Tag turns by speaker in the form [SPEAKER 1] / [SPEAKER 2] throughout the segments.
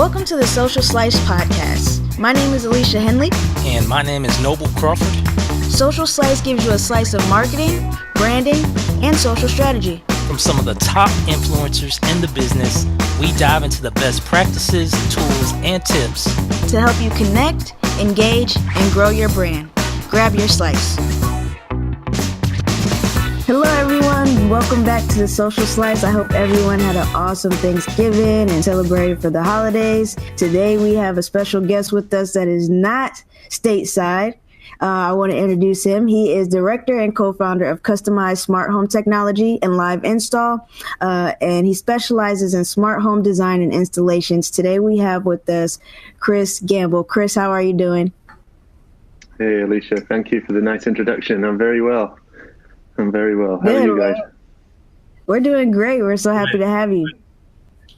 [SPEAKER 1] Welcome to the Social Slice podcast. My name is Alicia Henley.
[SPEAKER 2] And my name is Noble Crawford.
[SPEAKER 1] Social Slice gives you a slice of marketing, branding, and social strategy.
[SPEAKER 2] From some of the top influencers in the business, we dive into the best practices, tools, and tips
[SPEAKER 1] to help you connect, engage, and grow your brand. Grab your slice. Hello, everyone. Welcome back to the Social Slice. I hope everyone had an awesome Thanksgiving and celebrated for the holidays. Today, we have a special guest with us that is not stateside. I want to introduce him. He is director and co-founder of Customized Smart Home Technology and Live Install, and he specializes in smart home design and installations. Today, we have with us Chris Gamble. Chris, how are you doing?
[SPEAKER 3] Hey, Alicia. Thank you for the nice introduction. I'm very well. How are you guys?
[SPEAKER 1] We're doing great. We're so happy to have you.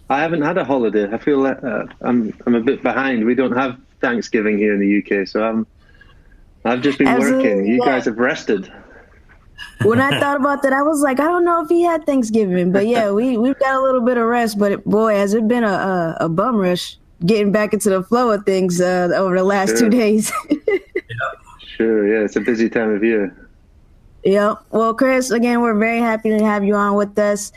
[SPEAKER 3] I haven't had a holiday. I feel like I'm a bit behind. We don't have Thanksgiving here in the UK, so I've just been working. You guys have rested.
[SPEAKER 1] When I thought about that, I was like, I don't know if he had Thanksgiving, but yeah, we've got a little bit of rest. But boy, has it been a bum rush getting back into the flow of things over the last 2 days.
[SPEAKER 3] Sure, yeah, it's a busy time of year.
[SPEAKER 1] Yeah. Well, Chris, again, we're very happy to have you on with us.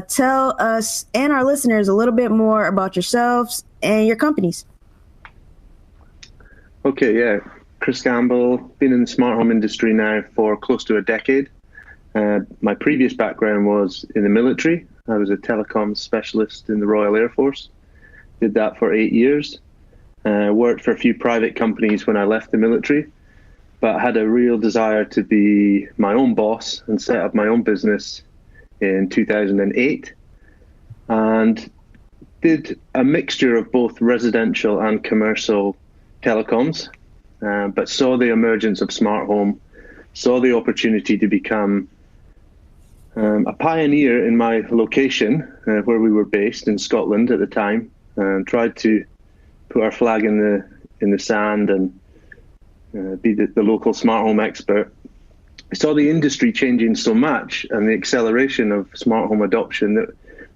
[SPEAKER 1] Tell us and our listeners a little bit more about yourselves and your companies.
[SPEAKER 3] Okay, yeah. Chris Gamble, been in the smart home industry now for close to a decade. My previous background was in the military. I was a telecom specialist in the Royal Air Force. Did that for 8 years. Worked for a few private companies when I left the military, but had a real desire to be my own boss and set up my own business in 2008, and did a mixture of both residential and commercial telecoms, but saw the emergence of smart home, saw the opportunity to become a pioneer in my location where we were based in Scotland at the time, and tried to put our flag in the sand and be the local smart home expert. I saw the industry changing so much and the acceleration of smart home adoption that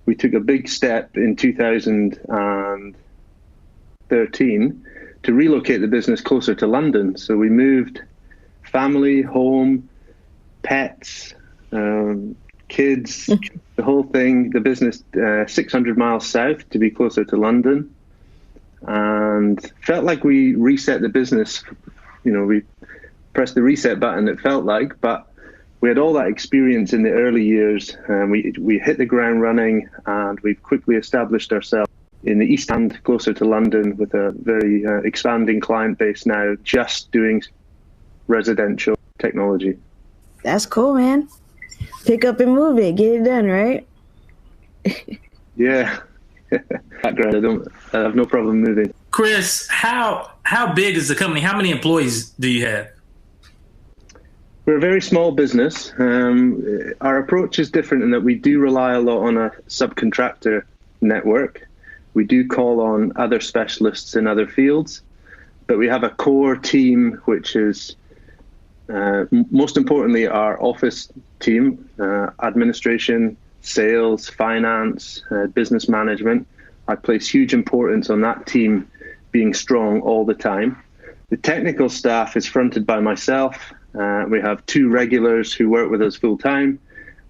[SPEAKER 3] we took a big step in 2013 to relocate the business closer to London. So we moved family, home, pets, kids, the whole thing, the business 600 miles south to be closer to London, and felt like we reset the business. We pressed the reset button, it felt like, but we had all that experience in the early years, and we hit the ground running, and we've quickly established ourselves in the East End, closer to London, with a very expanding client base now, just doing residential technology.
[SPEAKER 1] That's cool, man. Pick up and move it, get it done, right?
[SPEAKER 3] Yeah. Background, I have no problem moving.
[SPEAKER 2] Chris, how big is the company? How many employees do you have?
[SPEAKER 3] We're a very small business. Our approach is different in that we do rely a lot on a subcontractor network. We do call on other specialists in other fields, but we have a core team, which is most importantly our office team, administration, sales, finance, business management. I place huge importance on that team being strong all the time. The technical staff is fronted by myself. We have 2 regulars who work with us full time,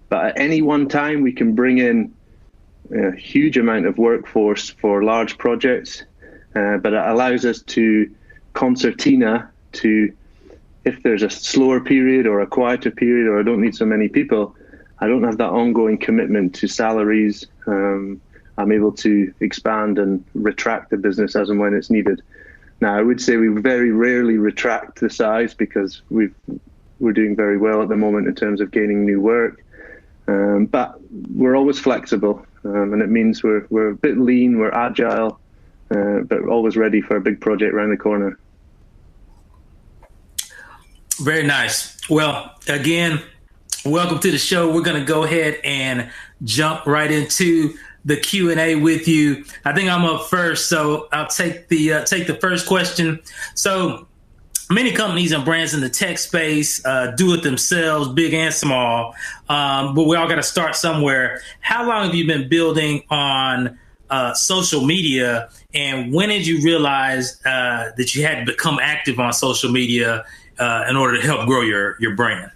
[SPEAKER 3] but at any one time we can bring in a huge amount of workforce for large projects, but it allows us to concertina to, if there's a slower period or a quieter period or I don't need so many people, I don't have that ongoing commitment to salaries. I'm able to expand and retract the business as and when it's needed. Now, I would say we very rarely retract the size because we're doing very well at the moment in terms of gaining new work. But we're always flexible, and it means we're a bit lean, we're agile, but always ready for a big project around the corner.
[SPEAKER 2] Very nice. Well, again, welcome to the show. We're going to go ahead and jump right into the Q&A with you. I think I'm up first, so I'll take the first question. So many companies and brands in the tech space do it themselves, big and small, but we all got to start somewhere. How long have you been building on social media, and when did you realize that you had to become active on social media in order to help grow your brand?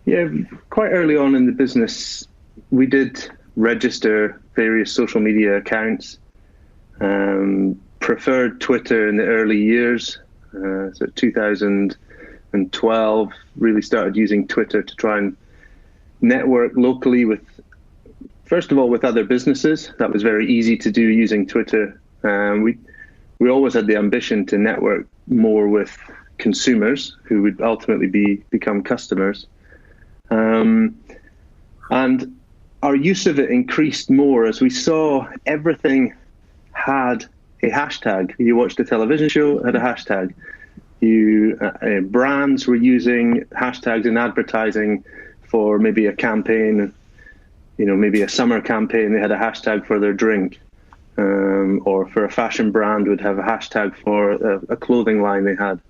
[SPEAKER 3] Yeah, quite early on in the business, we did register various social media accounts. Preferred Twitter in the early years, so 2012, really started using Twitter to try and network locally with, first of all, with other businesses. That was very easy to do using Twitter. We always had the ambition to network more with consumers who would ultimately become customers. And our use of it increased more as we saw everything had a hashtag. You watched a television show, had a hashtag. Brands were using hashtags in advertising for maybe a campaign, maybe a summer campaign, they had a hashtag for their drink. Or for a fashion brand would have a hashtag for a clothing line they had.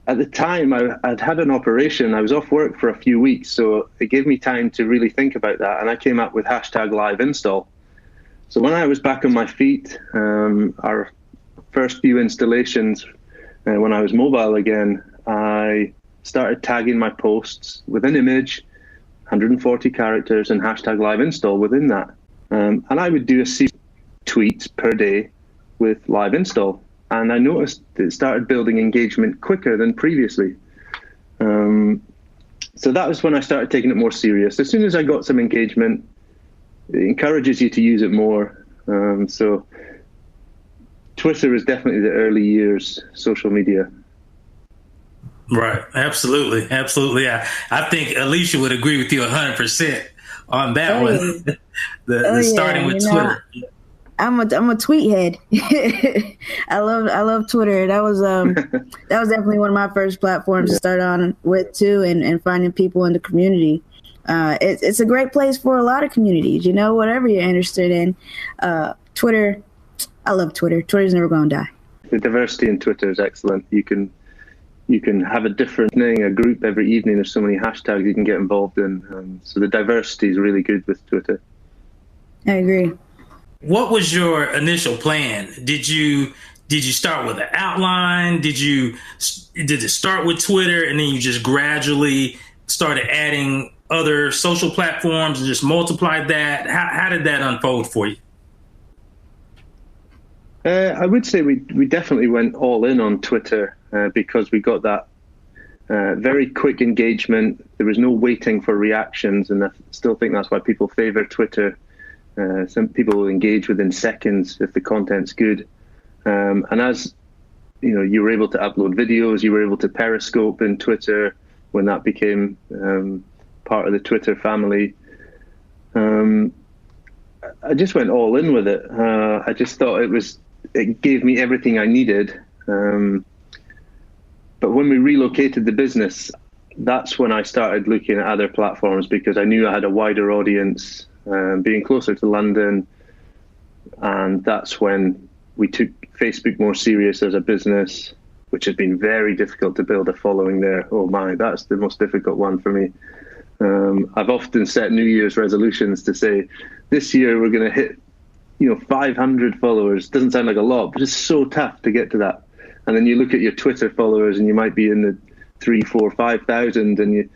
[SPEAKER 3] At the time, I'd had an operation. I was off work for a few weeks, so it gave me time to really think about that. And I came up with hashtag live install. So when I was back on my feet, our first few installations, when I was mobile again, I started tagging my posts with an image, 140 characters, and hashtag live install within that. And I would do a series of tweets per day with live install. And I noticed it started building engagement quicker than previously. So that was when I started taking it more serious. As soon as I got some engagement, it encourages you to use it more. So Twitter is definitely the early years social media.
[SPEAKER 2] Right. Absolutely. Absolutely. I think Alicia would agree with you 100% on that one. the starting with Twitter.
[SPEAKER 1] I'm a tweet head. I love Twitter. That was definitely one of my first platforms to start on with too, and finding people in the community. It's a great place for a lot of communities, whatever you're interested in. Twitter, I love Twitter. Twitter's never going to die.
[SPEAKER 3] The diversity in Twitter is excellent. You can have a different thing, a group every evening. There's so many hashtags you can get involved in. So the diversity is really good with Twitter.
[SPEAKER 1] I agree.
[SPEAKER 2] What was your initial plan? Did you start with an outline? Did it start with Twitter and then you just gradually started adding other social platforms and just multiplied that? How did that unfold for you?
[SPEAKER 3] I would say we definitely went all in on Twitter because we got that very quick engagement. There was no waiting for reactions, and I still think that's why people favor Twitter. Some people will engage within seconds if the content's good. And as you were able to upload videos, you were able to Periscope in Twitter when that became part of the Twitter family. I just went all in with it. I just thought it gave me everything I needed. But when we relocated the business, that's when I started looking at other platforms because I knew I had a wider audience. Being closer to London, and that's when we took Facebook more serious as a business, which has been very difficult to build a following there. Oh my, that's the most difficult one for me. I've often set New Year's resolutions to say, this year we're going to hit 500 followers. Doesn't sound like a lot, but it's so tough to get to that. And then you look at your Twitter followers and you might be in the 3, 4, 5,000 and you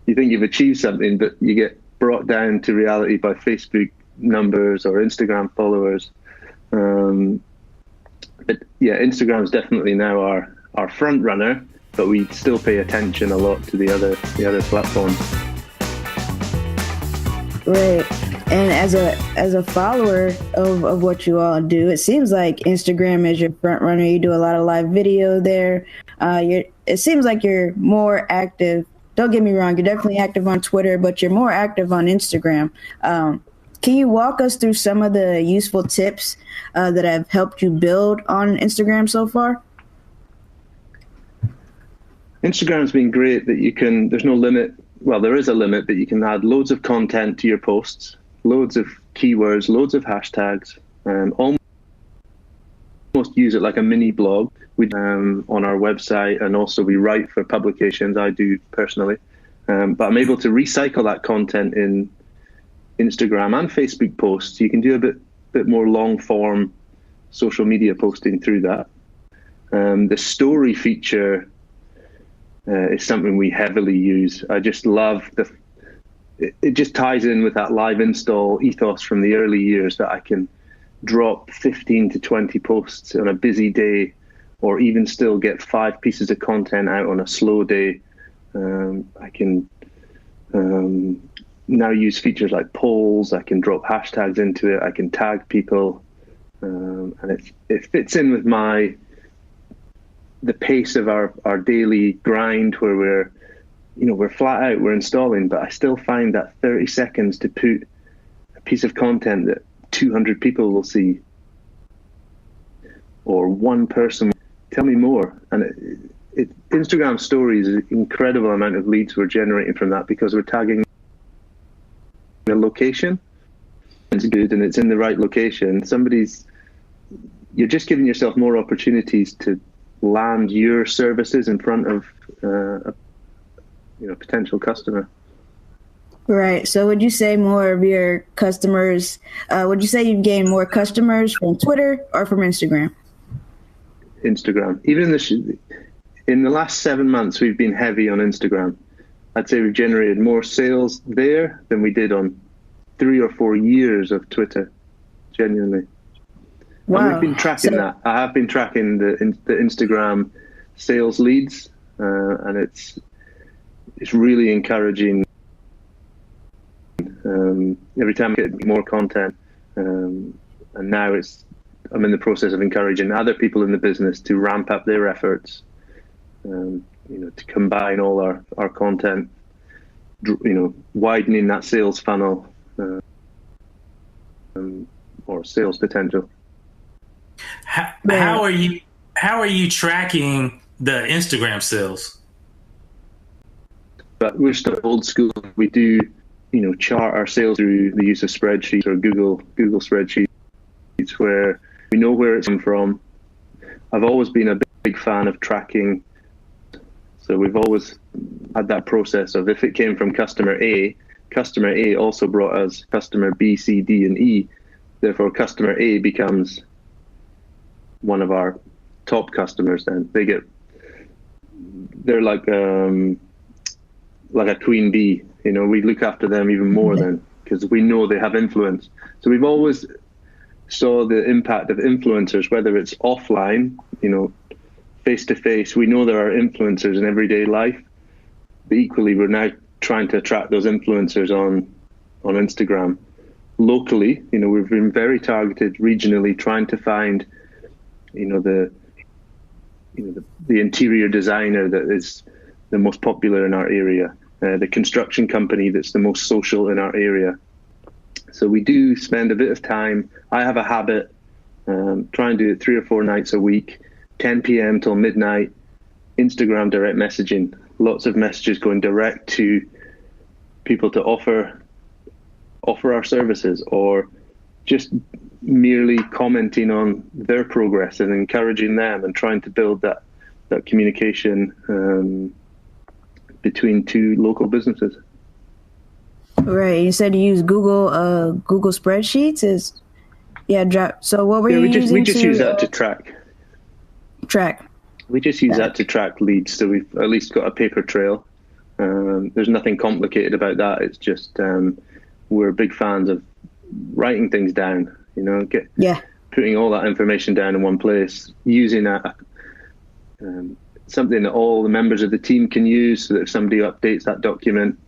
[SPEAKER 3] think you've achieved something, but you get brought down to reality by Facebook numbers or Instagram followers. But yeah, Instagram is definitely now our front runner, but we still pay attention a lot to the other platforms.
[SPEAKER 1] Right. And as a follower of what you all do, it seems like Instagram is your front runner. You do a lot of live video there. It seems like you're more active. Don't get me wrong, you're definitely active on Twitter, but you're more active on Instagram. Can you walk us through some of the useful tips that have helped you build on Instagram so far?
[SPEAKER 3] Instagram's been great that there's no limit. Well, there is a limit, but you can add loads of content to your posts, loads of keywords, loads of hashtags, almost use it like a mini blog. We on our website, and also we write for publications. I do personally, but I'm able to recycle that content in Instagram and Facebook posts. You can do a bit more long form social media posting through that. The story feature is something we heavily use. I just love it just ties in with that live install ethos from the early years, that I can drop 15 to 20 posts on a busy day, or even still get 5 pieces of content out on a slow day. I can now use features like polls. I can drop hashtags into it. I can tag people, and it fits in with the pace of our daily grind, where we're flat out, we're installing, but I still find that 30 seconds to put a piece of content that 200 people will see, or one person, tell me more. And Instagram stories, an incredible amount of leads we're generating from that, because we're tagging a location. It's good and it's in the right location. You're just giving yourself more opportunities to land your services in front of a potential customer.
[SPEAKER 1] Right. So would you say more of your customers, would you say you've gained more customers from Twitter or from Instagram?
[SPEAKER 3] Instagram. Even in the last 7 months, we've been heavy on Instagram. I'd say we've generated more sales there than we did on 3 or 4 years of Twitter, genuinely. Wow. And we've been tracking that. I have been tracking the Instagram sales leads, and it's really encouraging. Every time I get more content, and now I'm in the process of encouraging other people in the business to ramp up their efforts, to combine all our content, widening that sales funnel or sales potential.
[SPEAKER 2] How are you tracking the Instagram sales?
[SPEAKER 3] But we're still old school. We do, chart our sales through the use of spreadsheets or Google spreadsheets, where we know where it's come from. I've always been a big fan of tracking. So we've always had that process of, if it came from customer A also brought us customer B, C, D, and E. Therefore, customer A becomes one of our top customers. Then they're like a queen bee. We look after them even more then, because we know they have influence. So we've always saw the impact of influencers, whether it's offline, face to face. We know there are influencers in everyday life, but equally we're now trying to attract those influencers on Instagram. Locally, we've been very targeted regionally, trying to find the interior designer that is the most popular in our area, the construction company that's the most social in our area. So we do spend a bit of time. I have a habit, try and do it 3 or 4 nights a week, 10 p.m. till midnight, Instagram direct messaging. Lots of messages going direct to people to offer our services, or just merely commenting on their progress and encouraging them, and trying to build that communication between 2 local businesses.
[SPEAKER 1] Right. You said you use Google spreadsheets. So what were you using?
[SPEAKER 3] We just use that to track. We just use that to track leads. So we've at least got a paper trail. There's nothing complicated about that. It's just we're big fans of writing things down. Putting all that information down in one place, using something that all the members of the team can use, so that if somebody updates that document,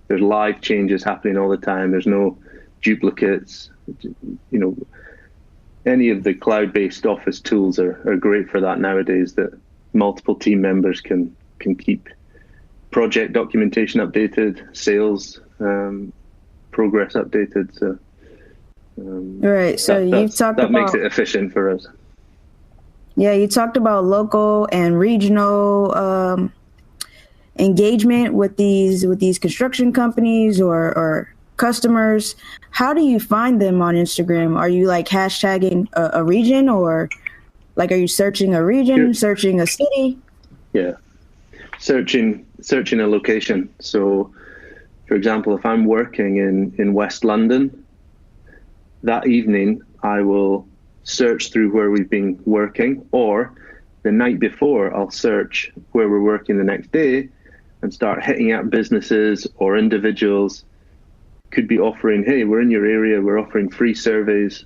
[SPEAKER 3] there's live changes happening all the time. There's no duplicates. Any of the cloud-based office tools are great for that nowadays, that multiple team members can keep project documentation updated, sales progress updated. So
[SPEAKER 1] right. So that
[SPEAKER 3] makes it efficient for us.
[SPEAKER 1] Yeah, you talked about local and regional engagement with these construction companies or customers. How do you find them on Instagram? Are you like hashtagging a region, or like are you searching a region, searching a city?
[SPEAKER 3] Yeah, searching a location. So For example, if I'm working in West London, that evening I will search through where we've been working, or the night before I'll search where we're working the next day and start hitting up businesses or individuals. Could be offering, hey, we're in your area, we're offering free surveys,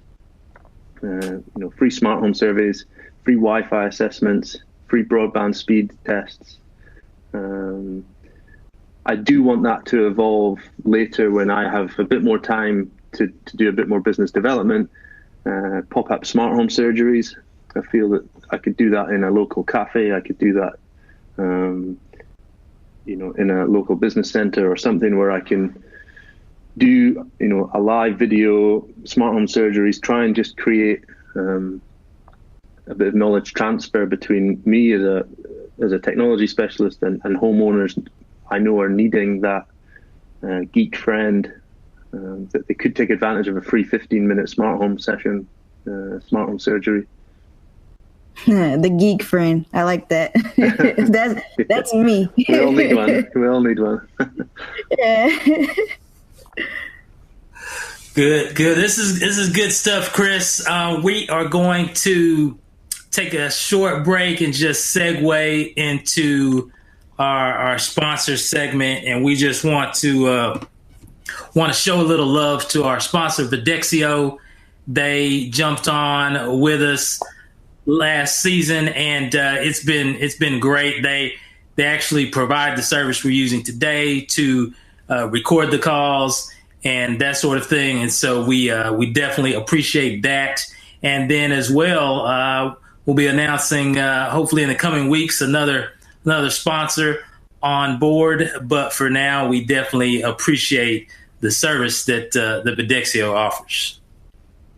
[SPEAKER 3] free smart home surveys, free Wi-Fi assessments, free broadband speed tests. I do want that to evolve later when I have a bit more time to do a bit more business development, pop-up smart home surgeries. I feel that I could do that in a local cafe. I could do that, in a local business center or something where I can do, a live video, smart home surgeries, try and just create a bit of knowledge transfer between me as a technology specialist and homeowners I know are needing that geek friend, that they could take advantage of a free 15-minute smart home session, smart home surgery.
[SPEAKER 1] The geek friend. I like that. That's me.
[SPEAKER 3] We all need one. We all need one.
[SPEAKER 1] Yeah.
[SPEAKER 2] Good. This is good stuff, Chris. We are going to take a short break and just segue into our sponsor segment, and we just want to show a little love to our sponsor, Videxio. They jumped on with us last season, and it's been great. They actually provide the service we're using today to record the calls and that sort of thing, and so we definitely appreciate that. And then as well, we'll be announcing hopefully in the coming weeks another sponsor on board. But for now, we definitely appreciate the service that the Videxio offers.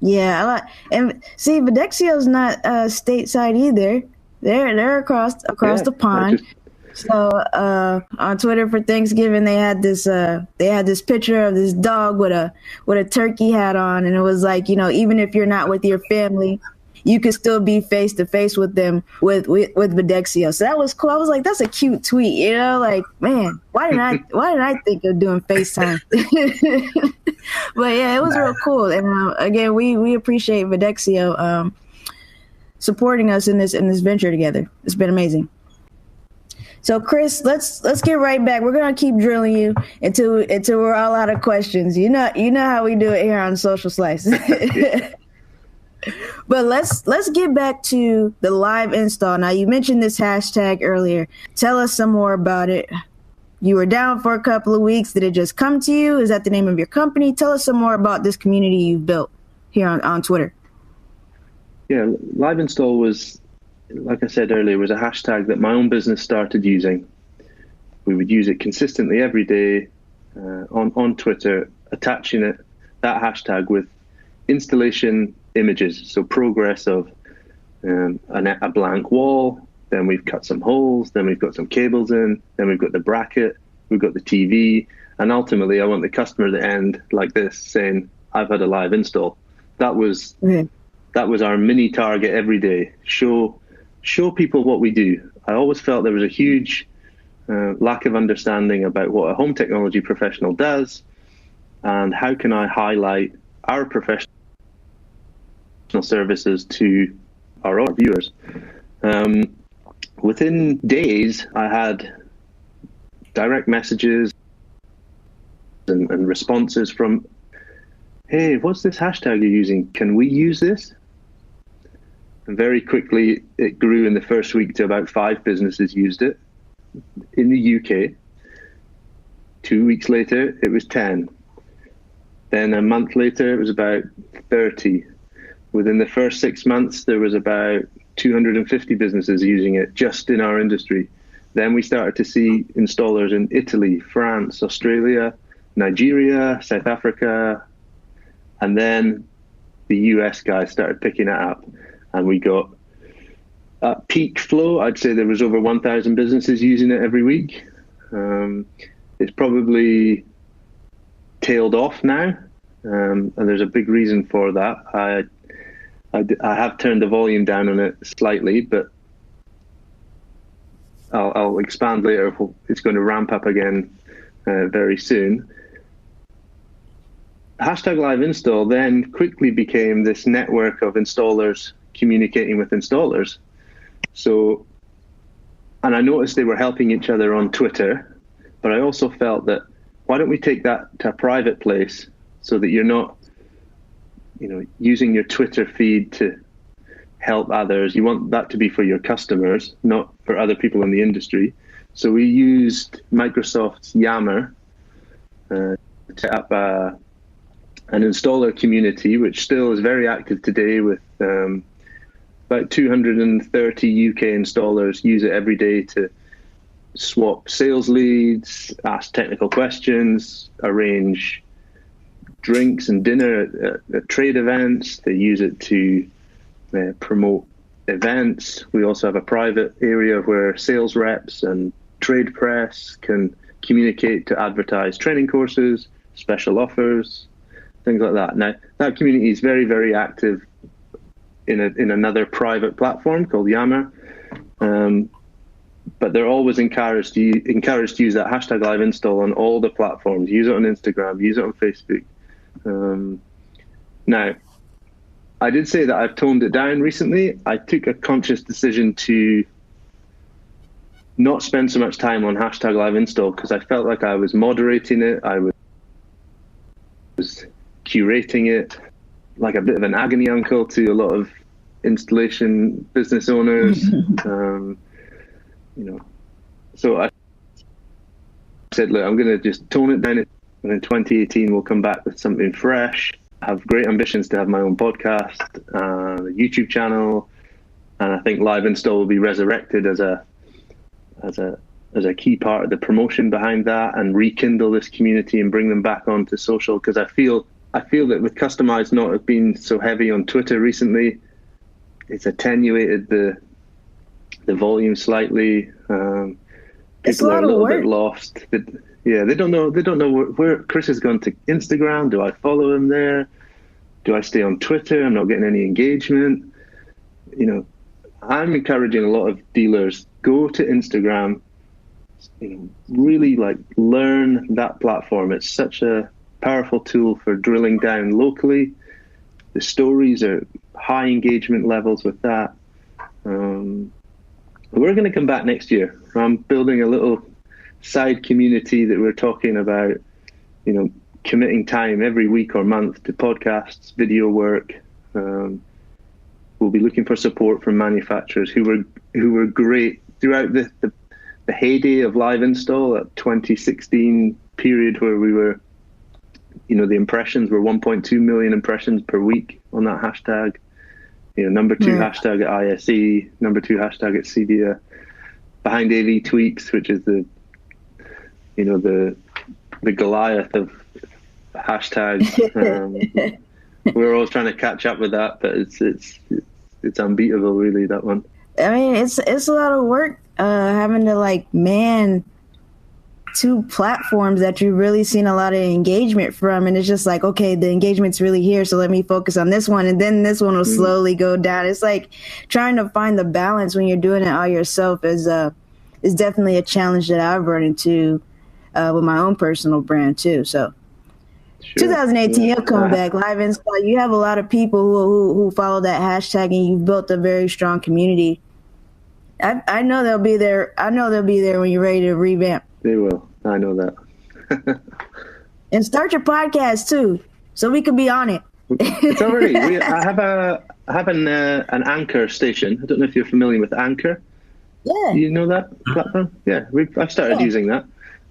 [SPEAKER 1] Yeah, and see, Videxio's not stateside either. They're across the pond. So on Twitter for Thanksgiving, they had this picture of this dog with a turkey hat on, and it was like, even if you're not with your family, you could still be face to face with them with Videxio. So that was cool. I was like, that's a cute tweet, like, man, why didn't I think of doing FaceTime? But yeah, it was real cool. And again, we appreciate Videxio supporting us in this venture together. It's been amazing. So Chris, let's get right back. We're gonna keep drilling you until we're all out of questions. You know how we do it here on Social Slice. But let's get back to the live install. Now, you mentioned this hashtag earlier. Tell us some more about it. You were down for a couple of weeks. Did it just come to you? Is that the name of your company? Tell us some more about this community you've built here on Twitter.
[SPEAKER 3] Yeah, live install was, like I said earlier, was a hashtag that my own business started using. We would use it consistently every day on Twitter, attaching that hashtag with installation images. So progress of a blank wall, then we've cut some holes, then we've got some cables in, then we've got the bracket, we've got the TV, and ultimately I want the customer to end like this, saying, I've had a live install. That was our mini target every day. Show people what we do. I always felt there was a huge lack of understanding about what a home technology professional does, and how can I highlight our professional services to our viewers. Within days, I had direct messages and responses from, hey, what's this hashtag you're using? Can we use this? And very quickly, it grew in the first week to about 5 businesses used it in the UK. 2 weeks later, it was 10. Then a month later, it was about 30. Within the first 6 months, there was about 250 businesses using it just in our industry. Then we started to see installers in Italy, France, Australia, Nigeria, South Africa, and then the US guys started picking it up. And we got at peak flow, I'd say there was over 1,000 businesses using it every week. It's probably tailed off now, and there's a big reason for that. I have turned the volume down on it slightly, but I'll expand later. It's going to ramp up again very soon. Hashtag Live Install then quickly became this network of installers communicating with installers. So, and I noticed they were helping each other on Twitter, but I also felt that why don't we take that to a private place so that you're not, using your Twitter feed to help others. You want that to be for your customers, not for other people in the industry. So we used Microsoft's Yammer to set up an installer community, which still is very active today with about 230 UK installers use it every day to swap sales leads, ask technical questions, arrange drinks and dinner at trade events. They use it to promote events. We also have a private area where sales reps and trade press can communicate to advertise training courses, special offers, things like that. Now, that community is very, very active in another private platform called Yammer. But they're always encouraged to use that hashtag Live Install on all the platforms. Use it on Instagram, use it on Facebook. Now, I did say that I've toned it down recently. I took a conscious decision to not spend so much time on hashtag Live Install because I felt like I was moderating it. I was curating it like a bit of an agony uncle to a lot of installation business owners. So I said, look, I'm going to just tone it down, and in 2018 we'll come back with something fresh. I have great ambitions to have my own podcast, a YouTube channel, and I think Live Install will be resurrected as a key part of the promotion behind that, and rekindle this community and bring them back onto social. Because I feel that with Customized not being so heavy on Twitter recently, it's attenuated the volume slightly. People are a little bit lost. They don't know where Chris has gone to Instagram. Do I follow him there? Do I stay on Twitter? I'm not getting any engagement. I'm encouraging a lot of dealers, go to Instagram, really learn that platform. It's such a powerful tool for drilling down locally. The stories are high engagement levels with that. We're going to come back next year. I'm building a little side community that we're talking about, committing time every week or month to podcasts, video work. We'll be looking for support from manufacturers who were great throughout the heyday of Live Install, at 2016 period where we were, the impressions were 1.2 million impressions per week on that hashtag. Number 2 hashtag at ISE, number 2 hashtag at CEDIA, behind AV Tweaks, which is the Goliath of hashtags. We're always trying to catch up with that, but it's unbeatable, really, that one.
[SPEAKER 1] I mean, it's a lot of work having to man 2 platforms that you've really seen a lot of engagement from, and it's just okay, the engagement's really here, so let me focus on this one, and then this one will slowly go down. It's trying to find the balance when you're doing it all yourself is definitely a challenge that I've run into with my own personal brand too. So sure. 2018, you'll come back, Live Install. You have a lot of people who follow that hashtag, and you've built a very strong community. I know they'll be there. I know they'll be there when you're ready to revamp.
[SPEAKER 3] They will. I know that.
[SPEAKER 1] And start your podcast too, so we can be on it.
[SPEAKER 3] It's already. I have an Anchor station. I don't know if you're familiar with Anchor.
[SPEAKER 1] Yeah.
[SPEAKER 3] You know that platform? Yeah, I've started using that.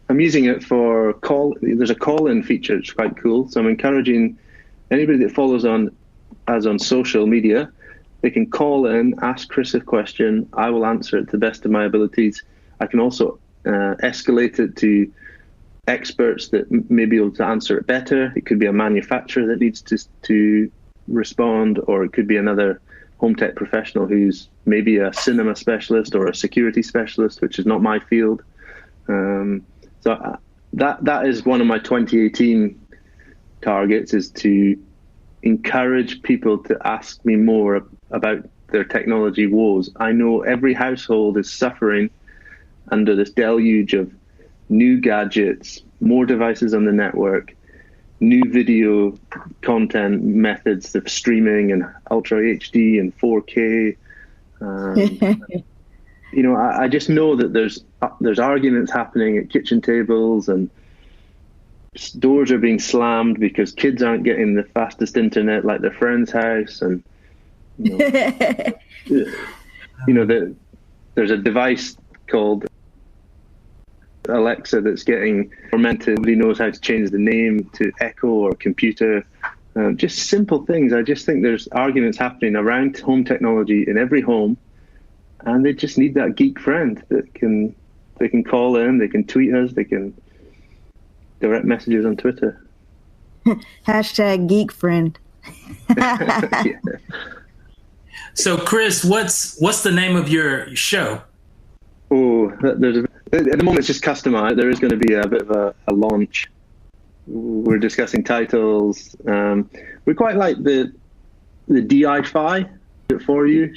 [SPEAKER 3] I'm using it for there's a call-in feature. It's quite cool. So I'm encouraging anybody that follows us on social media, they can call in, ask Chris a question. I will answer it to the best of my abilities. I can also escalate it to experts that may be able to answer it better. It could be a manufacturer that needs to respond, or it could be another home tech professional who's maybe a cinema specialist or a security specialist, which is not my field. So that is one of my 2018 targets, is to encourage people to ask me more about their technology woes. I know every household is suffering under this deluge of new gadgets, more devices on the network, new video content methods of streaming and Ultra HD and 4K. I just know that there's arguments happening at kitchen tables, and doors are being slammed because kids aren't getting the fastest internet like their friend's house, and there's a device called Alexa that's getting tormented. Nobody knows how to change the name to Echo or computer. Just simple things. I just think there's arguments happening around home technology in every home, and they just need that geek friend that they can call in, they can tweet us, they can direct messages on Twitter.
[SPEAKER 1] Hashtag geek friend.
[SPEAKER 3] Yeah.
[SPEAKER 2] So, Chris, what's the name of your show?
[SPEAKER 3] Oh, at the moment it's just customized. There is going to be a bit of a launch. We're discussing titles. We quite like the DI-Fi for you.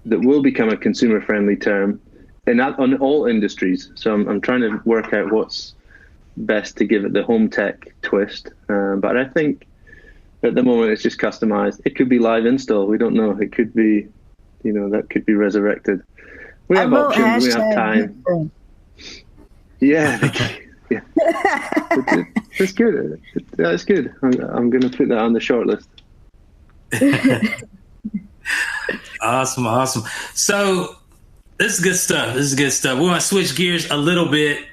[SPEAKER 3] That will become a consumer-friendly term on all industries. So I'm trying to work out what's best to give it the home tech twist. But I think at the moment it's just customized. It could be live install. We don't know. It could be, that could be resurrected. We have options. We have time. Yeah. Yeah. It's good. It's good. I'm going to put that on the short list.
[SPEAKER 2] Awesome. So this is good stuff. We want to switch gears a little bit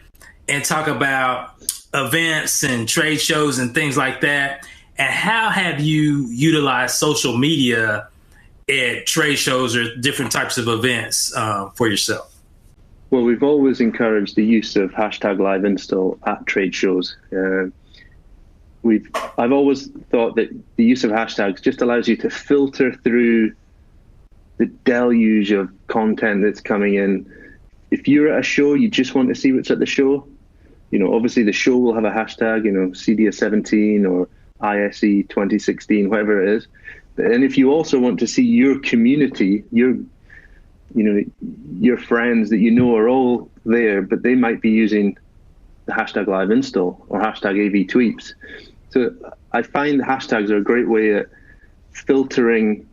[SPEAKER 2] and talk about events and trade shows and things like that. And how have you utilized social media at trade shows or different types of events for yourself?
[SPEAKER 3] Well, we've always encouraged the use of hashtag live install at trade shows. I've always thought that the use of hashtags just allows you to filter through the deluge of content that's coming in. If you're at a show, you just want to see what's at the show. Obviously the show will have a hashtag, CEDIA 17 or ISE 2016, whatever it is. And if you also want to see your community, your friends that are all there, but they might be using the hashtag live install or hashtag AV tweets. So I find the hashtags are a great way at filtering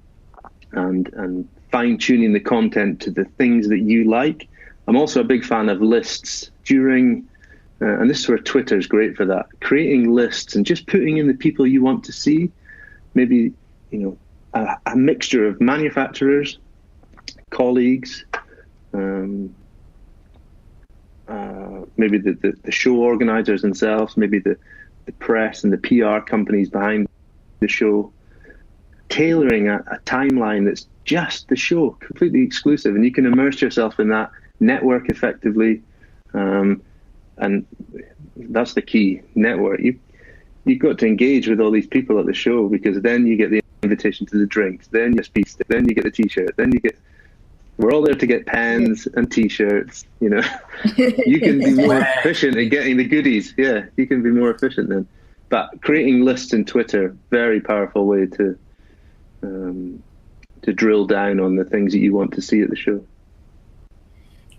[SPEAKER 3] and fine-tuning the content to the things that you like. I'm also a big fan of lists during, and this is where Twitter is great for that, creating lists and just putting in the people you want to see. Maybe, a mixture of manufacturers, colleagues, maybe the show organizers themselves, maybe the press and the PR companies behind the show, tailoring a timeline that's just the show, completely exclusive, and you can immerse yourself in that network effectively, and that's the key. Network. You've got to engage with all these people at the show, because then you get the invitation to the drinks, then your speech, then you get the t-shirt, we're all there to get pens and t-shirts. You can be more efficient in getting the goodies. Yeah, you can be more efficient then. But creating lists in Twitter, very powerful way to drill down on the things that you want to see at the show.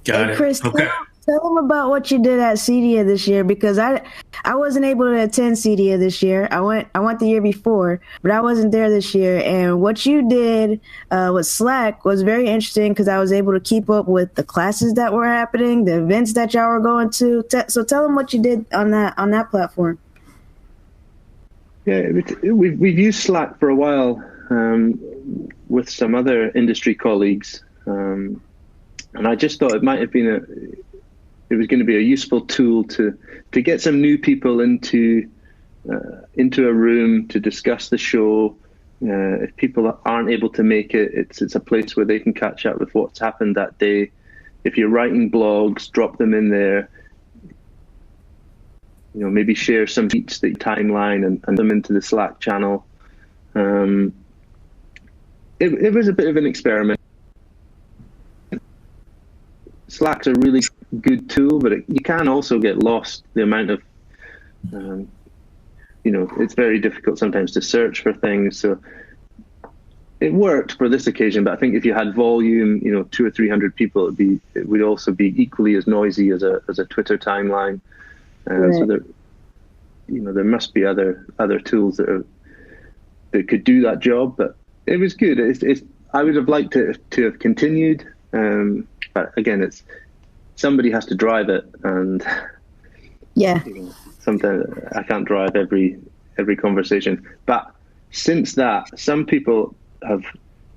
[SPEAKER 2] Got it.
[SPEAKER 1] Chris,
[SPEAKER 2] Okay.
[SPEAKER 1] tell them about what you did at CEDIA this year, because I wasn't able to attend CEDIA this year. I went the year before, but I wasn't there this year. And what you did with Slack was very interesting, because I was able to keep up with the classes that were happening, the events that y'all were going to. So tell them what you did on that platform.
[SPEAKER 3] Yeah, we've used Slack for a while with some other industry colleagues, and I just thought it might have been it was going to be a useful tool to get some new people into a room to discuss the show. If people aren't able to make it, it's a place where they can catch up with what's happened that day. If you're writing blogs, drop them in there. Maybe share some tweets that you timeline and them into the Slack channel. It was a bit of an experiment. Slack's a really good tool, but you can also get lost. The amount of, it's very difficult sometimes to search for things. So it worked for this occasion, but I think if you had volume, 200 or 300 people, it would also be equally as noisy as a Twitter timeline.
[SPEAKER 1] Right.
[SPEAKER 3] So there must be other tools that could do that job. But it was good. I would have liked to have continued. But again, somebody has to drive it, and
[SPEAKER 1] yeah,
[SPEAKER 3] sometimes I can't drive every conversation. But since that, some people have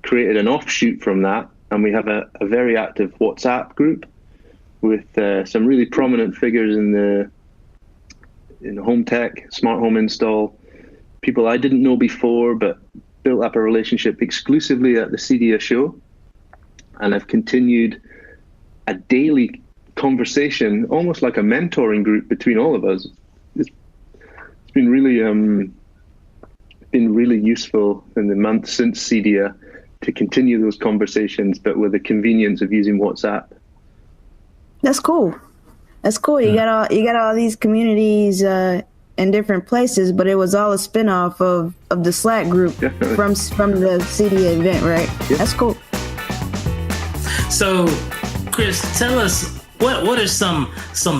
[SPEAKER 3] created an offshoot from that, and we have a very active WhatsApp group with some really prominent figures in the home tech, smart home install, people I didn't know before, but built up a relationship exclusively at the CEDIA show, and I've continued a daily conversation, almost like a mentoring group between all of us. It's been really useful in the months since CEDIA to continue those conversations, but with the convenience of using WhatsApp.
[SPEAKER 1] That's cool. You got all these communities in different places, but it was all a spinoff of the Slack group from the CEDIA event, right? Yeah. That's cool.
[SPEAKER 2] So, Chris, tell us what are some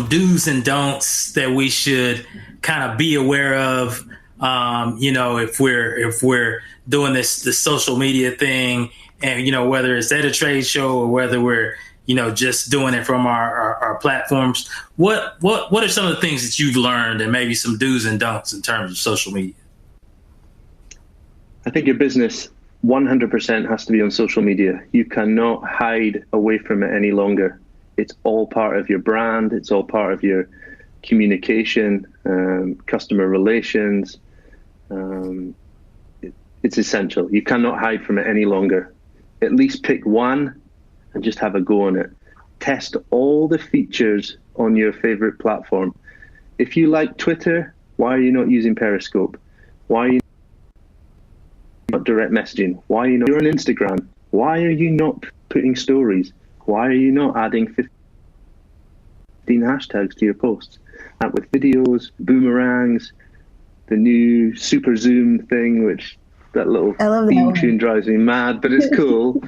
[SPEAKER 2] do's and don'ts that we should kind of be aware of. If we're doing this social media thing, and whether it's at a trade show or whether we're just doing it from our platforms, what are some of the things that you've learned, and maybe some do's and don'ts in terms of social media?
[SPEAKER 3] I think your business 100% has to be on social media. You cannot hide away from it any longer. It's all part of your brand. It's all part of your communication, customer relations. It's essential. You cannot hide from it any longer. At least pick one and just have a go on it. Test all the features on your favorite platform. If you like Twitter, why are you not using Periscope? Why are you not direct messaging? Why are you not on Instagram? Why are you not putting stories? Why are you not adding 15 hashtags to your posts? And with videos, boomerangs, the new super zoom thing, which that little theme tune drives me mad, but it's cool.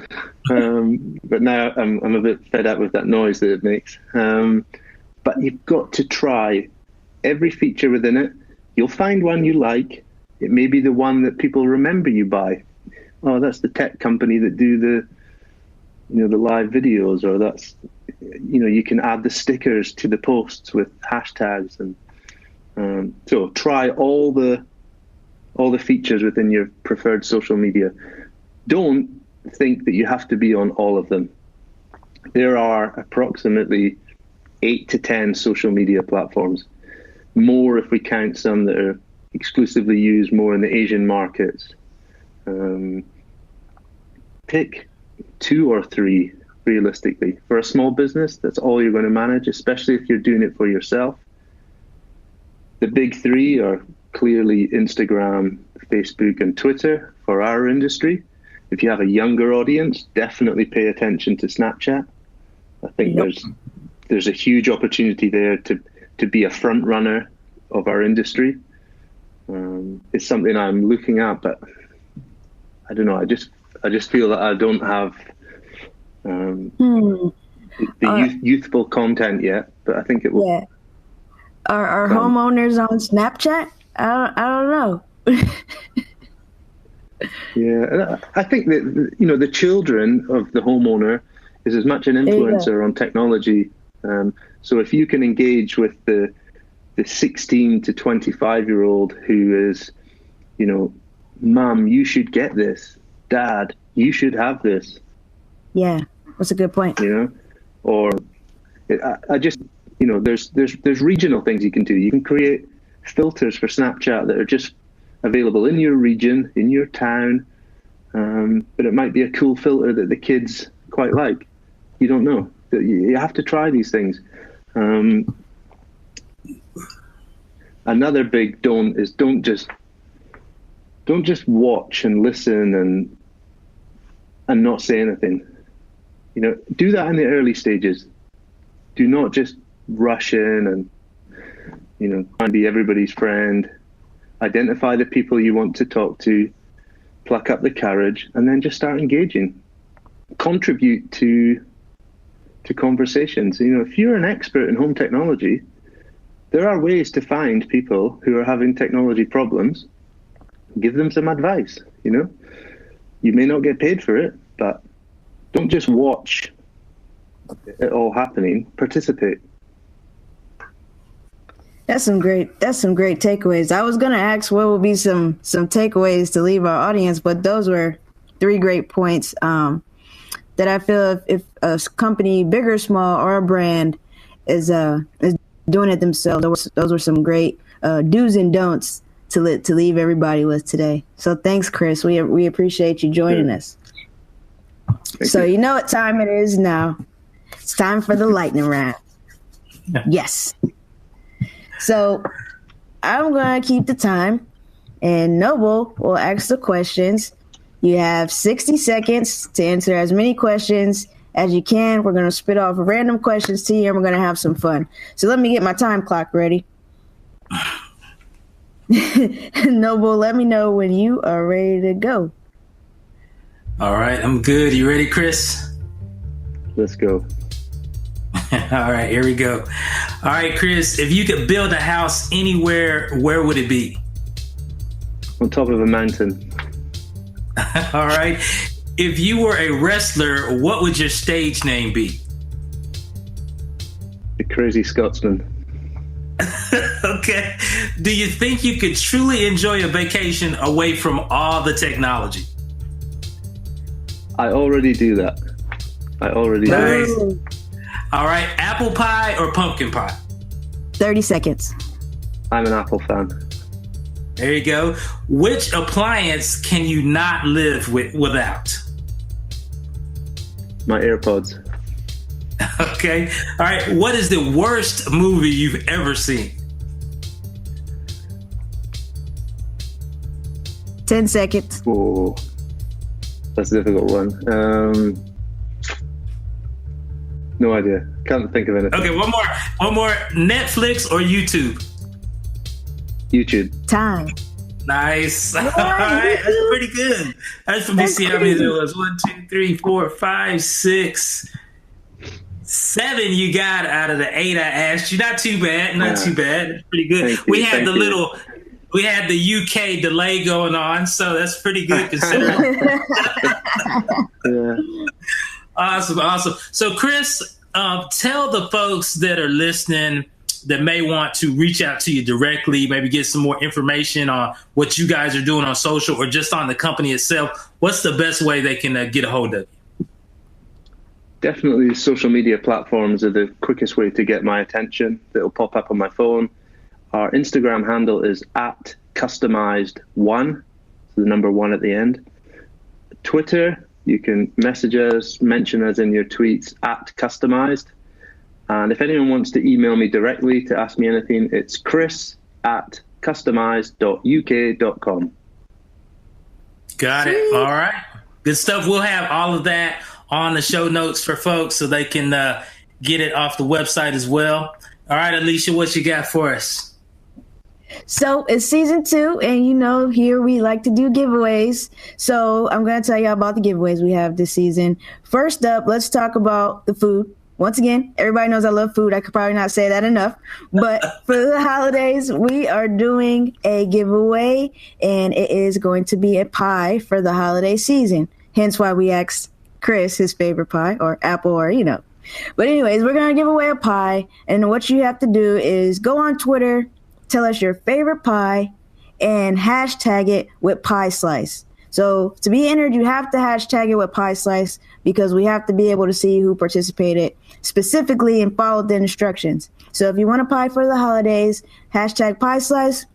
[SPEAKER 3] But now I'm a bit fed up with that noise that it makes. But you've got to try every feature within it. You'll find one you like. It may be the one that people remember you by. Oh, that's the tech company that do the live videos, or that's, you can add the stickers to the posts with hashtags, and so try all the features within your preferred social media. Don't think that you have to be on all of them. There are approximately 8 to 10 social media platforms, more if we count some that are exclusively used more in the Asian markets. Pick 2 or 3 realistically. For a small business, that's all you're going to manage, especially if you're doing it for yourself. The big 3 are clearly Instagram, Facebook, and Twitter for our industry. If you have a younger audience, definitely pay attention to Snapchat. I think there's a huge opportunity there to be a front runner of our industry. It's something I'm looking at, but I don't know. I just feel that I don't have the youthful content yet, but I think it will.
[SPEAKER 1] Yeah. Are homeowners on Snapchat? I don't know.
[SPEAKER 3] Yeah, I think that the children of the homeowner is as much an influencer on technology. So if you can engage with the 16 to 25-year-old who is, Mom, you should get this. Dad, you should have this.
[SPEAKER 1] Yeah, that's a good point.
[SPEAKER 3] Or I just, there's regional things you can do. You can create filters for Snapchat that are just available in your region, in your town, but it might be a cool filter that the kids quite like. You don't know. You have to try these things. Another big don't is don't just watch and listen and not say anything. Do that in the early stages. Do not just rush in and try and be everybody's friend. Identify the people you want to talk to, pluck up the courage, and then just start engaging. Contribute to conversations. If you're an expert in home technology, there are ways to find people who are having technology problems, give them some advice, you know? You may not get paid for it, but don't just watch it all happening, participate.
[SPEAKER 1] That's some great takeaways. I was going to ask what would be some takeaways to leave our audience, but those were 3 great points that I feel if a company, big or small, or a brand is doing it themselves, those were some great do's and don'ts to leave everybody with today. So thanks, Chris. We appreciate you joining us. Thank you. You know what time it is now. It's time for the lightning round. Yes. So I'm going to keep the time, and Noble will ask the questions. You have 60 seconds to answer as many questions as you can. We're going to spit off random questions to you, and we're going to have some fun. So let me get my time clock ready. Noble, let me know when you are ready to go.
[SPEAKER 2] All right, I'm good. You ready, Chris?
[SPEAKER 3] Let's go.
[SPEAKER 2] All right, here we go. All right, Chris, if you could build a house anywhere, where would it be?
[SPEAKER 3] On top of a mountain.
[SPEAKER 2] All right. If you were a wrestler, what would your stage name be?
[SPEAKER 3] The Crazy Scotsman.
[SPEAKER 2] Okay. Do you think you could truly enjoy a vacation away from all the technology?
[SPEAKER 3] I already do that.
[SPEAKER 2] Nice. All right. Apple pie or pumpkin pie?
[SPEAKER 1] 30 seconds.
[SPEAKER 3] I'm an Apple fan.
[SPEAKER 2] There you go. Which appliance can you not live without?
[SPEAKER 3] My AirPods.
[SPEAKER 2] Okay. All right. What is the worst movie you've ever seen?
[SPEAKER 1] 10 seconds.
[SPEAKER 3] Oh, that's a difficult one. No idea. Can't think of anything.
[SPEAKER 2] Okay, one more. Netflix or YouTube?
[SPEAKER 3] YouTube.
[SPEAKER 1] Time.
[SPEAKER 2] Nice. All right, that's pretty good. Let me see how many there was. 1, 2, 3, 4, 5, 6, 7. You got out of the 8 I asked you. Not too bad. Too bad. That's pretty good. We had the UK delay going on, so that's pretty good considering.
[SPEAKER 3] Yeah.
[SPEAKER 2] Awesome. So, Chris, tell the folks that are listening that may want to reach out to you directly, maybe get some more information on what you guys are doing on social or just on the company itself. What's the best way they can get a hold of you?
[SPEAKER 3] Definitely social media platforms are the quickest way to get my attention. It'll pop up on my phone. Our Instagram handle is @customized1, so the number 1 at the end. Twitter, you can message us, mention us in your tweets @customized. And if anyone wants to email me directly to ask me anything, it's chris@customized.uk.com.
[SPEAKER 2] Got it. All right. Good stuff. We'll have all of that on the show notes for folks so they can get it off the website as well. All right, Alicia, what you got for us?
[SPEAKER 1] So it's season 2, and here we like to do giveaways. So I'm going to tell you about the giveaways we have this season. First up, let's talk about the food. Once again, everybody knows I love food. I could probably not say that enough. But for the holidays, we are doing a giveaway, and it is going to be a pie for the holiday season. Hence why we asked Chris his favorite pie, or apple, or. But anyways, we're going to give away a pie, and what you have to do is go on Twitter, tell us your favorite pie, and hashtag it with pie slice. So to be entered, you have to hashtag it with pie slice because we have to be able to see who participated specifically and followed the instructions. So if you want a pie for the holidays, hashtag pie slice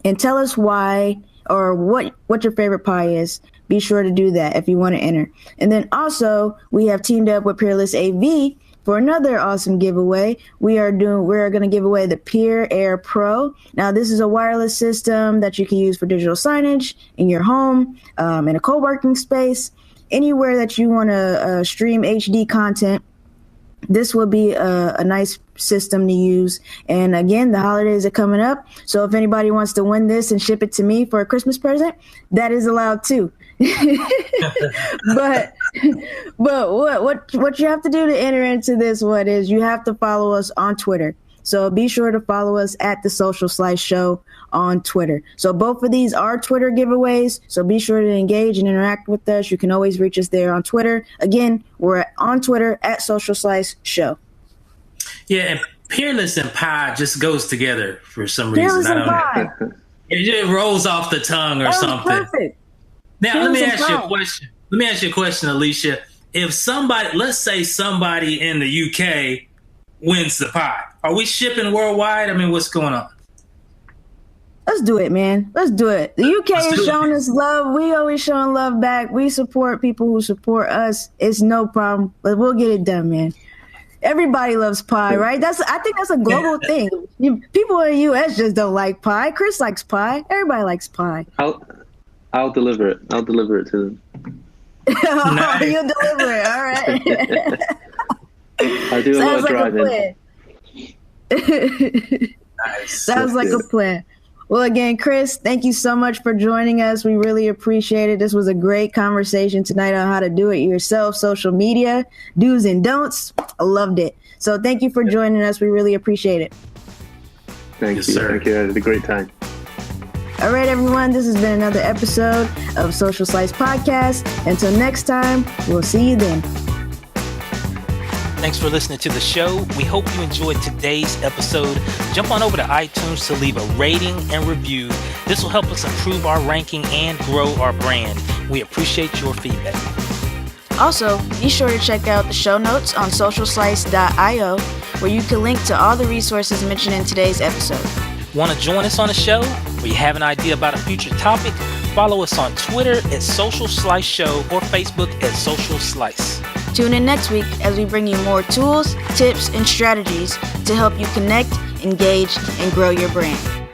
[SPEAKER 1] and tell us why or what your favorite pie is. Be sure to do that if you want to enter. And then also we have teamed up with Peerless AV for another awesome giveaway. We're going to give away the Peer Air Pro. Now, this is a wireless system that you can use for digital signage in your home, in a co-working space, anywhere that you want to stream HD content. This will be a nice system to use. And again, the holidays are coming up. So if anybody wants to win this and ship it to me for a Christmas present, that is allowed too. but what you have to do to enter into this one is you have to follow us on Twitter. So be sure to follow us at The Social Slice Show on Twitter. So both of these are Twitter giveaways. So be sure to engage and interact with us. You can always reach us there on Twitter. Again, we're on Twitter at Social Slice Show.
[SPEAKER 2] Yeah, and Peerless and Pie just goes together for some reason.
[SPEAKER 1] Peerless and Pie.
[SPEAKER 2] It just rolls off the tongue or something.
[SPEAKER 1] Perfect.
[SPEAKER 2] Now,
[SPEAKER 1] Peerless
[SPEAKER 2] let me
[SPEAKER 1] and
[SPEAKER 2] ask you a
[SPEAKER 1] Pie.
[SPEAKER 2] question. Let me ask you a question, Alicia. If somebody, let's say somebody in the UK wins the pie, are we shipping worldwide? I mean, what's going on?
[SPEAKER 1] Let's do it, man. Let's do it. The UK is showing us love. We always showing love back. We support people who support us. It's no problem, but we'll get it done, man. Everybody loves pie, right? I think that's a global thing. People in the US just don't like pie. Chris likes pie. Everybody likes pie.
[SPEAKER 3] I'll deliver it. I'll deliver it to them.
[SPEAKER 2] Nice.
[SPEAKER 1] You'll deliver it. All right.
[SPEAKER 3] I do a lot of driving.
[SPEAKER 2] Nice.
[SPEAKER 1] Sounds like a plan. Well, again, Chris, thank you so much for joining us. We really appreciate it. This was a great conversation tonight on how to do it yourself, social media, do's and don'ts. I loved it. So thank you for joining us. We really appreciate it.
[SPEAKER 3] Thank
[SPEAKER 2] Yes,
[SPEAKER 3] you.
[SPEAKER 2] sir.
[SPEAKER 3] Thank you. I had a great time.
[SPEAKER 1] All right, everyone, this has been another episode of Social Slice Podcast. Until next time, we'll see you then.
[SPEAKER 4] Thanks for listening to the show. We hope you enjoyed today's episode. Jump on over to iTunes to leave a rating and review. This will help us improve our ranking and grow our brand. We appreciate your feedback.
[SPEAKER 1] Also, be sure to check out the show notes on socialslice.io, where you can link to all the resources mentioned in today's episode.
[SPEAKER 4] Want to join us on the show? Or you have an idea about a future topic? Follow us on Twitter at Social Slice Show or Facebook at Social Slice.
[SPEAKER 1] Tune in next week as we bring you more tools, tips, and strategies to help you connect, engage, and grow your brand.